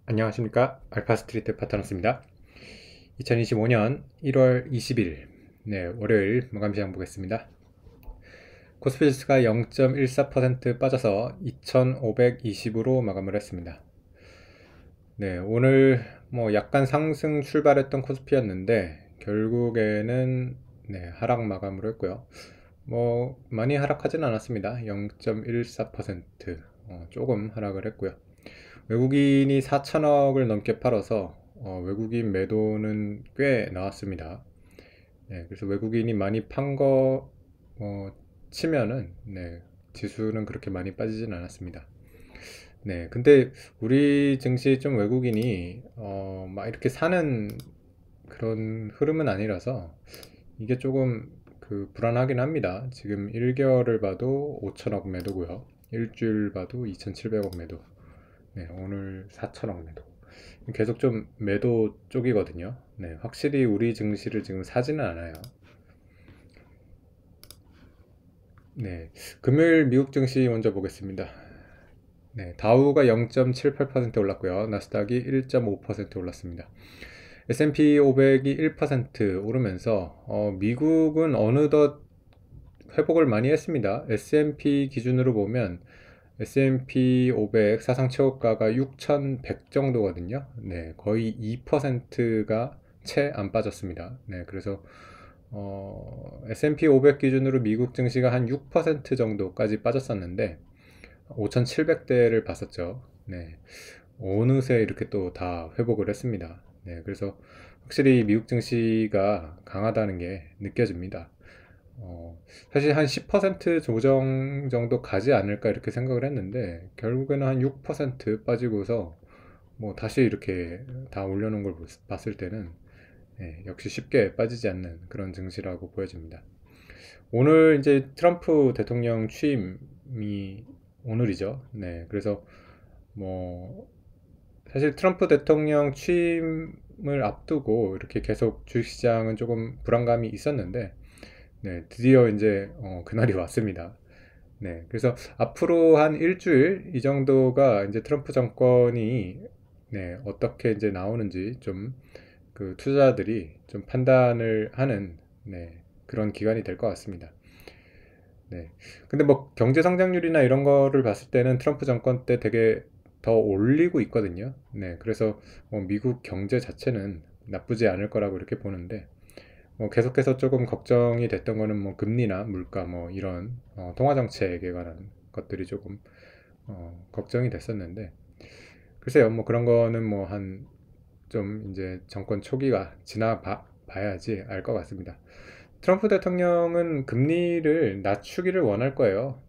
안녕하십니까, 알파스트리트 파트너스입니다. 2025년 1월 20일 월요일 마감시장 보겠습니다. 코스피 지수가 0.14% 빠져서 2520으로 마감을 했습니다. 오늘 약간 상승 출발했던 코스피였는데 결국에는 하락 마감으로 했고요. 많이 하락하지는 않았습니다. 0.14%, 조금 하락을 했고요. 외국인이 4천억을 넘게 팔아서 외국인 매도는 꽤 나왔습니다. 그래서 외국인이 많이 판 거 치면은 지수는 그렇게 많이 빠지진 않았습니다. 근데 우리 증시 좀 외국인이 막 이렇게 사는 그런 흐름은 아니라서 이게 조금 불안하긴 합니다. 지금 1개월을 봐도 5천억 매도고요. 일주일 봐도 2,700억 매도. 오늘 4천억 매도. 계속 좀 매도 쪽이거든요. 확실히 우리 증시를 지금 사지는 않아요. 금요일 미국 증시 먼저 보겠습니다. 다우가 0.78% 올랐고요. 나스닥이 1.5% 올랐습니다. S&P 500이 1% 오르면서 미국은 어느덧 회복을 많이 했습니다. S&P 기준으로 보면 S&P 500 사상 최고가가 6,100 정도거든요. 거의 2%가 채 안 빠졌습니다. 그래서 S&P 500 기준으로 미국 증시가 한 6% 정도까지 빠졌었는데 5,700대를 봤었죠. 어느새 이렇게 또 다 회복을 했습니다. 그래서 확실히 미국 증시가 강하다는 게 느껴집니다. 사실 한 10% 조정 정도 가지 않을까 이렇게 생각을 했는데 결국에는 한 6% 빠지고서 다시 이렇게 다 올려놓은 걸 봤을 때는 역시 쉽게 빠지지 않는 그런 증시라고 보여집니다. 오늘 이제 트럼프 대통령 취임이 오늘이죠. 그래서 뭐 사실 트럼프 대통령 취임을 앞두고 이렇게 계속 주식시장은 조금 불안감이 있었는데 드디어 이제 그날이 왔습니다. 그래서 앞으로 한 일주일 이 정도가 이제 트럼프 정권이 어떻게 이제 나오는지 좀 투자자들이 좀 판단을 하는 그런 기간이 될 것 같습니다. 근데 경제 성장률이나 이런 거를 봤을 때는 트럼프 정권 때 되게 더 올리고 있거든요. 그래서 미국 경제 자체는 나쁘지 않을 거라고 이렇게 보는데 계속해서 조금 걱정이 됐던 거는 금리나 물가 이런 통화 정책에 관한 것들이 조금 걱정이 됐었는데 글쎄요 그런 거는 한 좀 이제 정권 초기가 지나 봐야지 알 것 같습니다. 트럼프 대통령은 금리를 낮추기를 원할 거예요.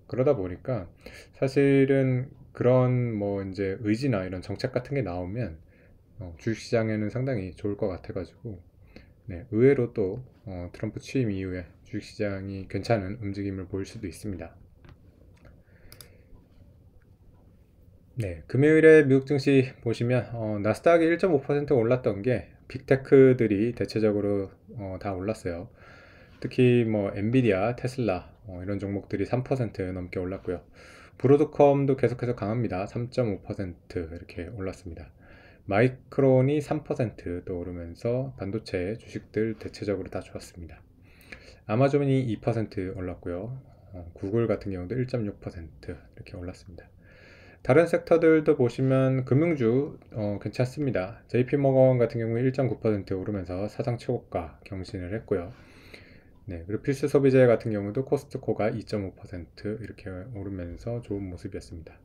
그러다 보니까 사실은 그런 이제 의지나 이런 정책 같은 게 나오면 주식시장에는 상당히 좋을 것 같아가지고 의외로 또 트럼프 취임 이후에 주식시장이 괜찮은 움직임을 보일 수도 있습니다. 금요일에 미국 증시 보시면 나스닥이 1.5% 올랐던 게 빅테크들이 대체적으로 다 올랐어요. 특히 엔비디아, 테슬라 이런 종목들이 3% 넘게 올랐고요. 브로드컴도 계속해서 강합니다. 3.5% 이렇게 올랐습니다. 마이크론이 3%또 오르면서 반도체 주식들 대체적으로 다 좋았습니다. 아마존이 2% 올랐고요. 구글 같은 경우도 1.6% 이렇게 올랐습니다. 다른 섹터들도 보시면 금융주 괜찮습니다. JP모건 같은 경우 1.9% 오르면서 사상 최고가 경신을 했고요. 그리고 필수 소비재 같은 경우도 코스트코가 2.5% 이렇게 오르면서 좋은 모습이었습니다.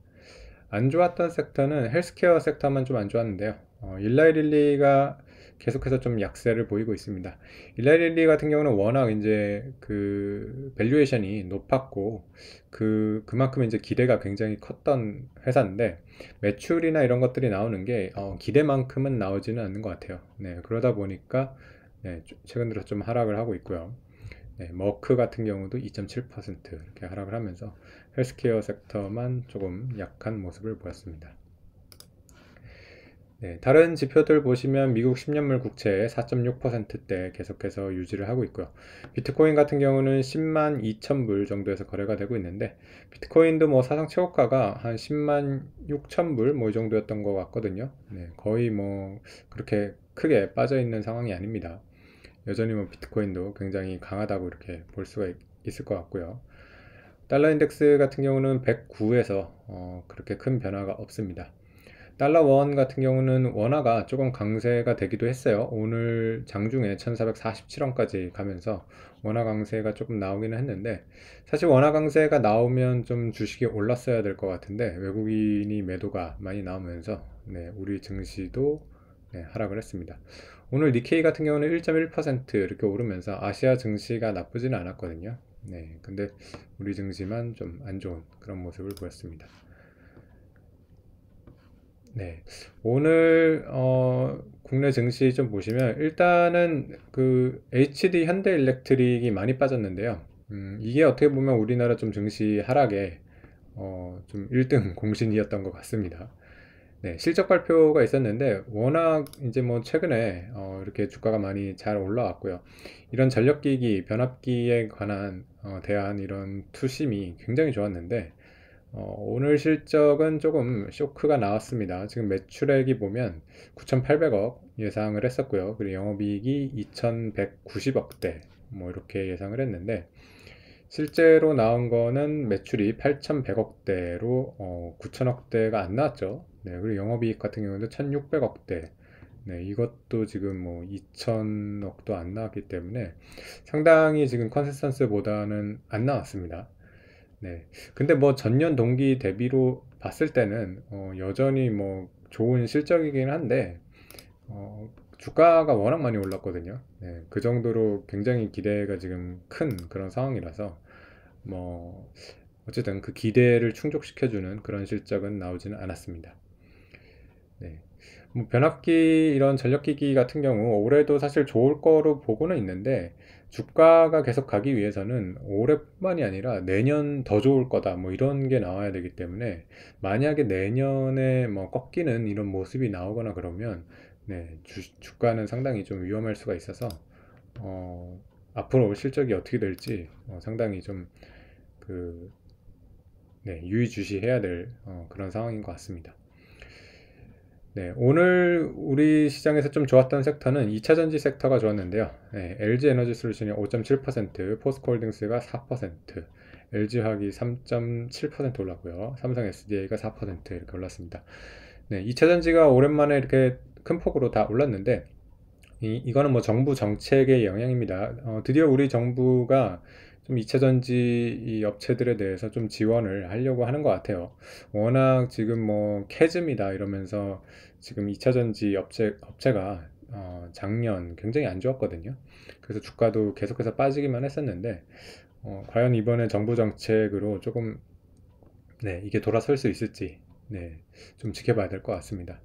안 좋았던 섹터는 헬스케어 섹터만 좀 안 좋았는데요. 일라이릴리가 계속해서 좀 약세를 보이고 있습니다. 일라이릴리 같은 경우는 워낙 이제 밸류에이션이 높았고 그만큼 이제 기대가 굉장히 컸던 회사인데 매출이나 이런 것들이 나오는 게 기대만큼은 나오지는 않는 것 같아요. 그러다 보니까 최근 들어 좀 하락을 하고 있고요. 머크 같은 경우도 2.7% 이렇게 하락을 하면서 헬스케어 섹터만 조금 약한 모습을 보였습니다. 네, 다른 지표들 보시면 미국 10년물 국채 4.6%대 계속해서 유지를 하고 있고요. 비트코인 같은 경우는 10만 2천 불 정도에서 거래가 되고 있는데, 비트코인도 뭐 사상 최고가가 한 10만 6천 불 뭐 이 정도였던 것 같거든요. 네, 거의 뭐 그렇게 크게 빠져 있는 상황이 아닙니다. 여전히 뭐 비트코인도 굉장히 강하다고 이렇게 볼 수가 있을 것 같고요. 달러 인덱스 같은 경우는 109에서 그렇게 큰 변화가 없습니다. 달러 원 같은 경우는 원화가 조금 강세가 되기도 했어요. 오늘 장중에 1447원까지 가면서 원화 강세가 조금 나오기는 했는데, 사실 원화 강세가 나오면 좀 주식이 올랐어야 될 것 같은데 외국인이 매도가 많이 나오면서 네, 우리 증시도 네, 하락을 했습니다. 오늘 니케이 같은 경우는 1.1% 이렇게 오르면서 아시아 증시가 나쁘지는 않았거든요. 네, 근데 우리 증시만 좀 안 좋은 그런 모습을 보였습니다. 네. 오늘 국내 증시 좀 보시면 일단은 그 HD 현대일렉트릭이 많이 빠졌는데요. 이게 어떻게 보면 우리나라 좀 증시 하락에 좀 1등 공신이었던 것 같습니다. 네, 실적 발표가 있었는데 워낙 이제 뭐 최근에 이렇게 주가가 많이 잘 올라왔고요. 이런 전력기기, 변압기에 관한 대한 이런 투심이 굉장히 좋았는데 오늘 실적은 조금 쇼크가 나왔습니다. 지금 매출액이 보면 9,800억 예상을 했었고요. 그리고 영업이익이 2,190억대 뭐 이렇게 예상을 했는데 실제로 나온 거는 매출이 8,100억대로 9,000억대가 안 나왔죠. 네, 그리고 영업이익 같은 경우도 1,600억대. 네, 이것도 지금 뭐 2,000억도 안 나왔기 때문에 상당히 지금 컨센서스보다는 안 나왔습니다. 네. 근데 뭐 전년 동기 대비로 봤을 때는 여전히 뭐 좋은 실적이긴 한데 주가가 워낙 많이 올랐거든요. 네. 그 정도로 굉장히 기대가 지금 큰 그런 상황이라서 뭐 어쨌든 그 기대를 충족시켜주는 그런 실적은 나오지는 않았습니다. 네. 뭐 변압기 이런 전력기기 같은 경우 올해도 사실 좋을 거로 보고는 있는데 주가가 계속 가기 위해서는 올해뿐만이 아니라 내년 더 좋을 거다 뭐 이런 게 나와야 되기 때문에 만약에 내년에 뭐 꺾이는 이런 모습이 나오거나 그러면 네, 주가는 상당히 좀 위험할 수가 있어서 어, 앞으로 실적이 어떻게 될지 상당히 좀 그, 네, 유의주시해야 될 그런 상황인 것 같습니다. 네, 오늘 우리 시장에서 좀 좋았던 섹터는 2차전지 섹터가 좋았는데요. 네, LG에너지솔루션이 5.7%, 포스코홀딩스가 4%, LG화학이 3.7% 올랐고요. 삼성 SDA가 4% 이렇게 올랐습니다. 네, 2차전지가 오랜만에 이렇게 큰 폭으로 다 올랐는데 이거는 뭐 정부 정책의 영향입니다. 드디어 우리 정부가 좀 2차전지 이 업체들에 대해서 좀 지원을 하려고 하는 것 같아요. 워낙 지금 뭐 캐즘이다 이러면서 지금 2차전지 업체가 작년 굉장히 안 좋았거든요. 그래서 주가도 계속해서 빠지기만 했었는데 과연 이번에 정부 정책으로 조금 네, 이게 돌아설 수 있을지 네, 좀 지켜봐야 될 것 같습니다.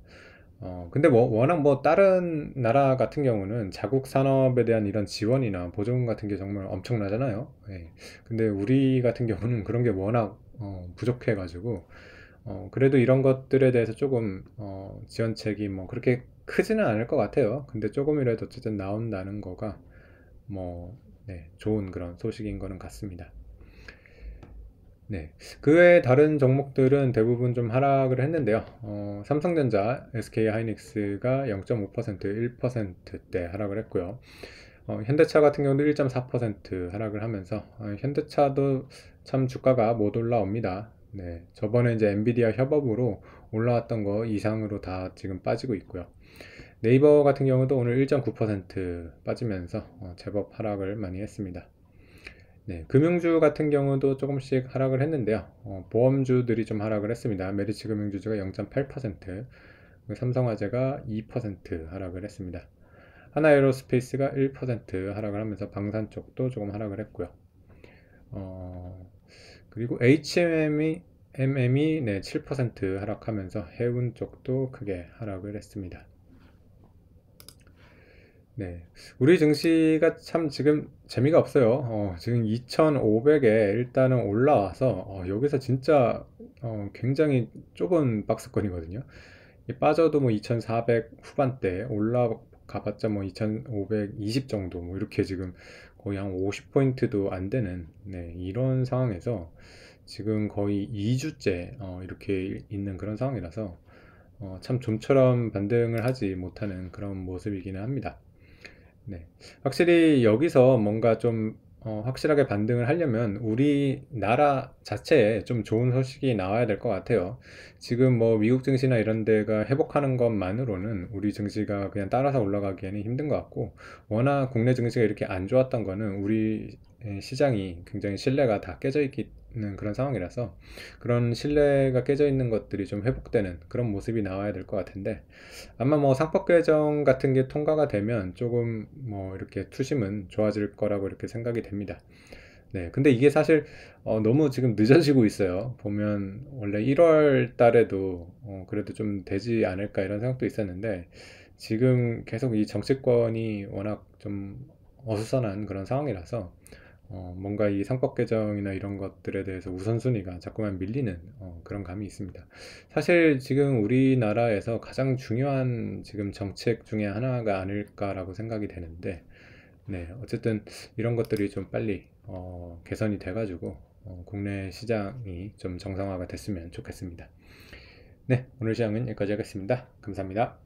근데 뭐 워낙 뭐 다른 나라 같은 경우는 자국 산업에 대한 이런 지원이나 보조금 같은 게 정말 엄청나잖아요. 예. 근데 우리 같은 경우는 그런 게 워낙 부족해가지고 그래도 이런 것들에 대해서 조금 지원책이 뭐 그렇게 크지는 않을 것 같아요. 근데 조금이라도 어쨌든 나온다는 거가 뭐 네, 좋은 그런 소식인 거는 같습니다. 네. 그 외에 다른 종목들은 대부분 좀 하락을 했는데요. 삼성전자, SK하이닉스가 0.5%, 1%대 하락을 했고요. 현대차 같은 경우도 1.4% 하락을 하면서 현대차도 참 주가가 못 올라옵니다. 네. 저번에 이제 엔비디아 협업으로 올라왔던 거 이상으로 다 지금 빠지고 있고요. 네이버 같은 경우도 오늘 1.9% 빠지면서 제법 하락을 많이 했습니다. 네, 금융주 같은 경우도 조금씩 하락을 했는데요. 보험주들이 좀 하락을 했습니다. 메리츠 금융주주가 0.8%, 삼성화재가 2% 하락을 했습니다. 하나에어로스페이스가 1% 하락을 하면서 방산 쪽도 조금 하락을 했고요. 그리고 HMM이 네, 7% 하락하면서 해운 쪽도 크게 하락을 했습니다. 네. 우리 증시가 참 지금 재미가 없어요. 지금 2,500에 일단은 올라와서, 여기서 진짜, 굉장히 좁은 박스권이거든요. 빠져도 뭐 2400 후반대, 올라가봤자 뭐 2520 정도, 뭐 이렇게 지금 거의 한 50포인트도 안 되는, 네, 이런 상황에서 지금 거의 2주째 이렇게 있는 그런 상황이라서 참 좀처럼 반등을 하지 못하는 그런 모습이기는 합니다. 네. 확실히 여기서 뭔가 좀 확실하게 반등을 하려면 우리나라 자체에 좀 좋은 소식이 나와야 될 것 같아요. 지금 뭐 미국 증시나 이런 데가 회복하는 것만으로는 우리 증시가 그냥 따라서 올라가기에는 힘든 것 같고, 워낙 국내 증시가 이렇게 안 좋았던 거는 우리 시장이 굉장히 신뢰가 다 깨져 있는 그런 상황이라서, 그런 신뢰가 깨져 있는 것들이 좀 회복되는 그런 모습이 나와야 될 것 같은데, 아마 뭐 상법 개정 같은 게 통과가 되면 조금 뭐 이렇게 투심은 좋아질 거라고 이렇게 생각이 됩니다. 네, 근데 이게 사실 너무 지금 늦어지고 있어요. 보면 원래 1월 달에도 그래도 좀 되지 않을까 이런 생각도 있었는데, 지금 계속 이 정치권이 워낙 좀 어수선한 그런 상황이라서 뭔가 이 상법 개정이나 이런 것들에 대해서 우선순위가 자꾸만 밀리는 그런 감이 있습니다. 사실 지금 우리나라에서 가장 중요한 지금 정책 중에 하나가 아닐까라고 생각이 되는데, 네, 어쨌든 이런 것들이 좀 빨리 개선이 돼가지고 국내 시장이 좀 정상화가 됐으면 좋겠습니다. 네, 오늘 시장은 여기까지 하겠습니다. 감사합니다.